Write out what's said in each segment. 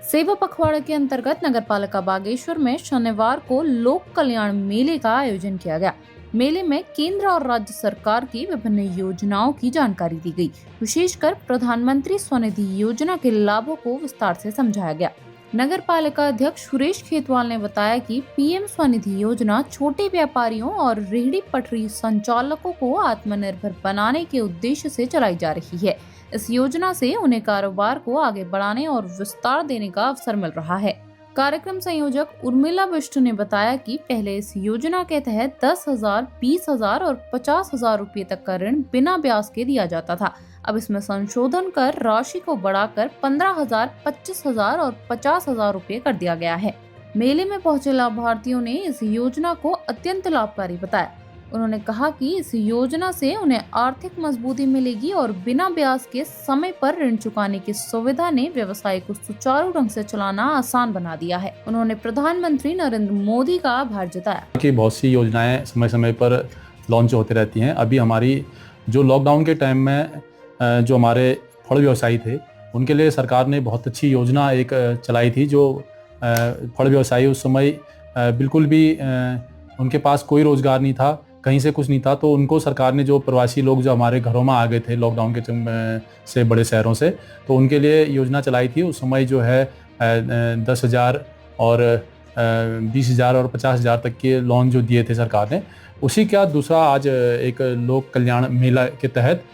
सेवा पखवाड़ा के अंतर्गत नगरपालिका बागेश्वर में शनिवार को लोक कल्याण मेले का आयोजन किया गया। मेले में केंद्र और राज्य सरकार की विभिन्न योजनाओं की जानकारी दी गई। विशेषकर प्रधानमंत्री स्वनिधि योजना के लाभों को विस्तार से समझाया गया। नगर पालिका अध्यक्ष सुरेश खेतवाल ने बताया कि पीएम स्वनिधि योजना छोटे व्यापारियों और रेहड़ी पटरी संचालकों को आत्मनिर्भर बनाने के उद्देश्य से चलाई जा रही है। इस योजना से उन्हें कारोबार को आगे बढ़ाने और विस्तार देने का अवसर मिल रहा है। कार्यक्रम संयोजक उर्मिला बिष्ट ने बताया कि पहले इस योजना के तहत 10,000, 20,000 और 50,000 रुपए तक का ऋण बिना ब्याज के दिया जाता था। अब इसमें संशोधन कर राशि को बढ़ाकर 15,000, 25,000 और 50,000 रुपए कर दिया गया है। मेले में पहुंचे लाभार्थियों ने इस योजना को अत्यंत लाभकारी बताया। उन्होंने कहा कि इस योजना से उन्हें आर्थिक मजबूती मिलेगी और बिना ब्याज के समय पर ऋण चुकाने की सुविधा ने व्यवसाय को सुचारू ढंग से चलाना आसान बना दिया है। उन्होंने प्रधानमंत्री नरेंद्र मोदी का आभार जताया कि बहुत सी योजनाएं समय समय पर लॉन्च होती रहती हैं। अभी हमारी जो लॉकडाउन के टाइम में जो हमारे फल व्यवसायी थे उनके लिए सरकार ने बहुत अच्छी योजना एक चलाई थी। जो फल व्यवसायी उस समय बिल्कुल भी उनके पास कोई रोजगार नहीं था, कहीं से कुछ नहीं था, तो उनको सरकार ने जो प्रवासी लोग जो हमारे घरों में आ गए थे लॉकडाउन के से बड़े शहरों से, तो उनके लिए योजना चलाई थी। उस समय जो है 10,000 और 20,000 और 50,000 तक के लोन जो दिए थे सरकार ने। उसी का दूसरा आज एक लोक कल्याण मेला के तहत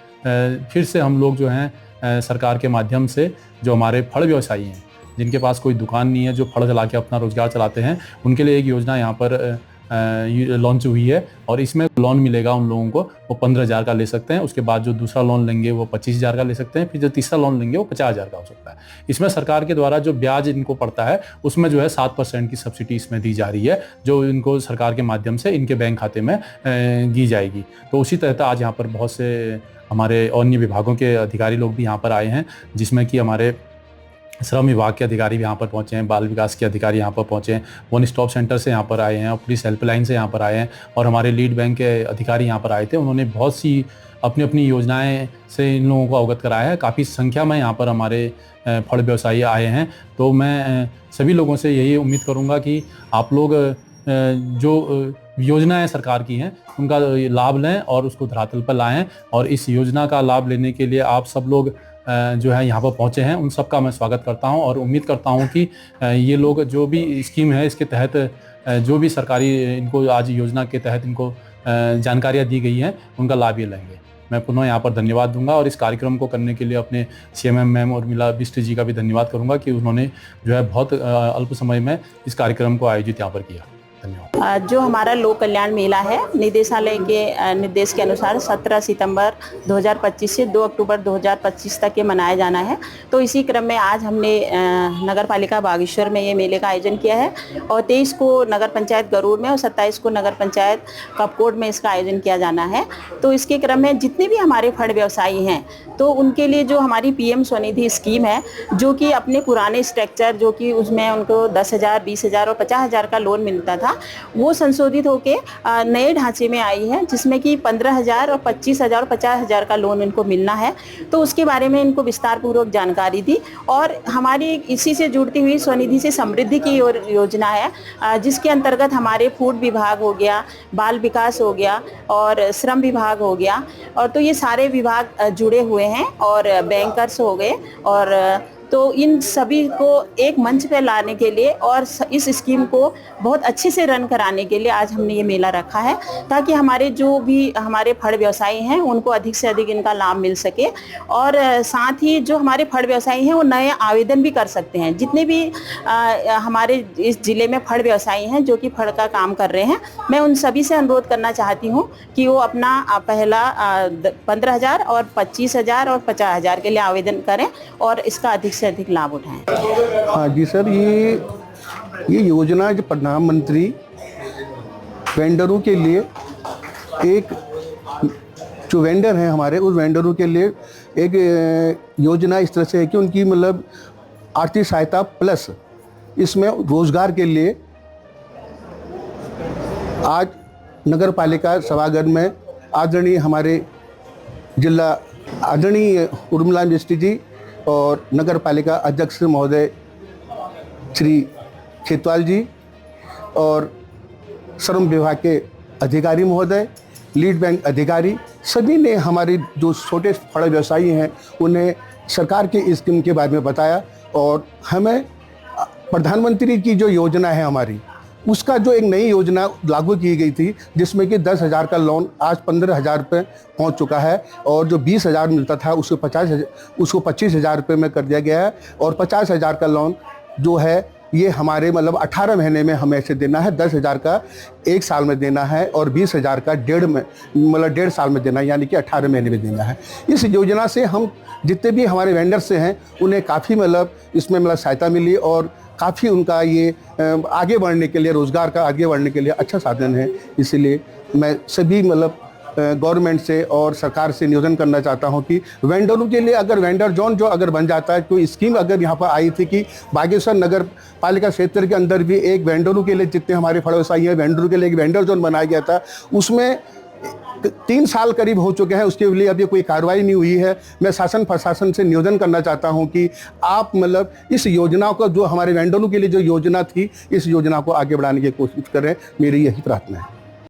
फिर से हम लोग जो हैं सरकार के माध्यम से जो हमारे फल व्यवसायी हैं जिनके पास कोई दुकान नहीं है, जो फल चला के अपना रोजगार चलाते हैं, उनके लिए एक योजना यहाँ पर लॉन्च हुई है और इसमें लोन मिलेगा उन लोगों को। वो 15,000 का ले सकते हैं। उसके बाद जो दूसरा लोन लेंगे वो 25,000 का ले सकते हैं। फिर जो तीसरा लोन लेंगे वो 50,000 का हो सकता है। इसमें सरकार के द्वारा जो ब्याज इनको पड़ता है उसमें जो है 7% की सब्सिडी इसमें दी जा रही है, जो इनको सरकार के माध्यम से इनके बैंक खाते में दी जाएगी। तो उसी तहत आज यहाँ पर बहुत से हमारे अन्य विभागों के अधिकारी लोग भी यहाँ पर आए हैं, जिसमें कि हमारे श्रम विभाग के अधिकारी भी यहाँ पर पहुँचे हैं, बाल विकास के अधिकारी यहाँ पर पहुँचे हैं, वन स्टॉप सेंटर से यहाँ पर आए हैं और पुलिस हेल्पलाइन से यहाँ पर आए हैं और हमारे लीड बैंक के अधिकारी यहाँ पर आए थे। उन्होंने बहुत सी अपनी अपनी योजनाएं से इन लोगों को अवगत कराया है। काफ़ी संख्या में यहाँ पर हमारे फल व्यवसायी आए हैं। तो मैं सभी लोगों से यही उम्मीद करूँगा कि आप लोग जो योजनाएं सरकार की हैं उनका लाभ लें और उसको धरातल पर लाएँ। और इस योजना का लाभ लेने के लिए आप सब लोग जो है यहाँ पर पहुँचे हैं, उन सब का मैं स्वागत करता हूँ और उम्मीद करता हूँ कि ये लोग जो भी स्कीम है इसके तहत जो भी सरकारी इनको आज योजना के तहत इनको जानकारियाँ दी गई हैं उनका लाभ ये लेंगे। मैं पुनः यहाँ पर धन्यवाद दूंगा और इस कार्यक्रम को करने के लिए अपने CMM मैम उर्मिला बिष्ट जी का भी धन्यवाद करूँगा कि उन्होंने जो है बहुत अल्प समय में इस कार्यक्रम को आयोजित यहाँ पर किया। धन्यवाद। जो हमारा लोक कल्याण मेला है निदेशालय के निर्देश के अनुसार 17 सितंबर 2025 से 2 अक्टूबर 2025 तक ये मनाया जाना है। तो इसी क्रम में आज हमने नगर पालिका बागेश्वर में ये मेले का आयोजन किया है और 23 को नगर पंचायत गरूर में और 27 को नगर पंचायत कपकोट में इसका आयोजन किया जाना है। तो इसके क्रम में जितने भी हमारे फल व्यवसायी हैं तो उनके लिए जो हमारी पीएम स्वनिधि स्कीम है, जो कि अपने पुराने स्ट्रक्चर जो कि उसमें उनको 10,000, 20,000 और 50,000 का लोन मिलता था, वो संशोधित होके नए ढांचे में आई है, जिसमें कि 15,000 और 25,000 और 50,000 का लोन इनको मिलना है। तो उसके बारे में इनको विस्तार पूर्वक जानकारी दी और हमारी इसी से जुड़ती हुई स्वनिधि से समृद्धि की योजना है, जिसके अंतर्गत हमारे फूड विभाग हो गया, बाल विकास हो गया और श्रम विभाग हो गया, और तो ये सारे विभाग जुड़े हुए हैं और बैंकर्स हो गए। और तो इन सभी को एक मंच पे लाने के लिए और इस स्कीम को बहुत अच्छे से रन कराने के लिए आज हमने ये मेला रखा है, ताकि हमारे जो भी हमारे फल व्यवसायी हैं उनको अधिक से अधिक इनका लाभ मिल सके। और साथ ही जो हमारे फल व्यवसायी हैं वो नए आवेदन भी कर सकते हैं। जितने भी हमारे इस जिले में फल व्यवसायी हैं जो कि फल का काम कर रहे हैं, मैं उन सभी से अनुरोध करना चाहती हूँ कि वो अपना पहला 15,000 और 25,000 और 50,000 के लिए आवेदन करें और इसका अधिक से अधिक लाभ उठाएं। हाँ जी सर, ये योजना जो प्रधानमंत्री वेंडरों के लिए एक जो वेंडर हैं हमारे, उस वेंडरों के लिए एक योजना इस तरह से है कि उनकी मतलब आर्थिक सहायता प्लस इसमें रोजगार के लिए आज नगर पालिका सभागार में आदरणीय हमारे जिला आदरणीय उर्मिला बिष्ट जी और नगर पालिका अध्यक्ष महोदय श्री खेतवाल जी और श्रम विभाग के अधिकारी महोदय, लीड बैंक अधिकारी, सभी ने हमारे जो छोटे फल व्यवसायी हैं उन्हें सरकार की स्कीम के बारे में बताया और हमें प्रधानमंत्री की जो योजना है हमारी, उसका जो एक नई योजना लागू की गई थी जिसमें कि 10,000 का लोन आज 15,000 रुपये पहुँच चुका है और जो 20,000 मिलता था उसको 25,000 रुपये में कर दिया गया है और 50,000 का लोन जो है ये हमारे मतलब 18 महीने में हमें ऐसे देना है, 10,000 का 1 साल में देना है और 20,000 का 1.5 साल में देना है, यानी कि 18 महीने में देना है। इस योजना से हम जितने भी हमारे वेंडर्स से हैं उन्हें काफ़ी इसमें सहायता मिली और काफ़ी उनका ये आगे बढ़ने के लिए, रोज़गार का आगे बढ़ने के लिए अच्छा साधन है। इसलिए मैं सभी गवर्नमेंट से और सरकार से निवेदन करना चाहता हूं कि वेंडरों के लिए अगर वेंडर जोन जो अगर बन जाता है, कोई स्कीम अगर यहाँ पर आई थी कि बागेश्वर नगर पालिका क्षेत्र के अंदर भी एक वेंडरों के लिए, जितने हमारे फल व्यवसायी हैं वेंडरों के लिए एक वेंडर जोन बनाया गया था, उसमें 3 साल करीब हो चुके हैं, उसके लिए अभी कोई कार्रवाई नहीं हुई है। मैं शासन प्रशासन से निवेदन करना चाहता हूं कि आप इस योजना को, जो हमारे वेंडरों के लिए जो योजना थी, इस योजना को आगे बढ़ाने की कोशिश करें। मेरी यही प्रार्थना है।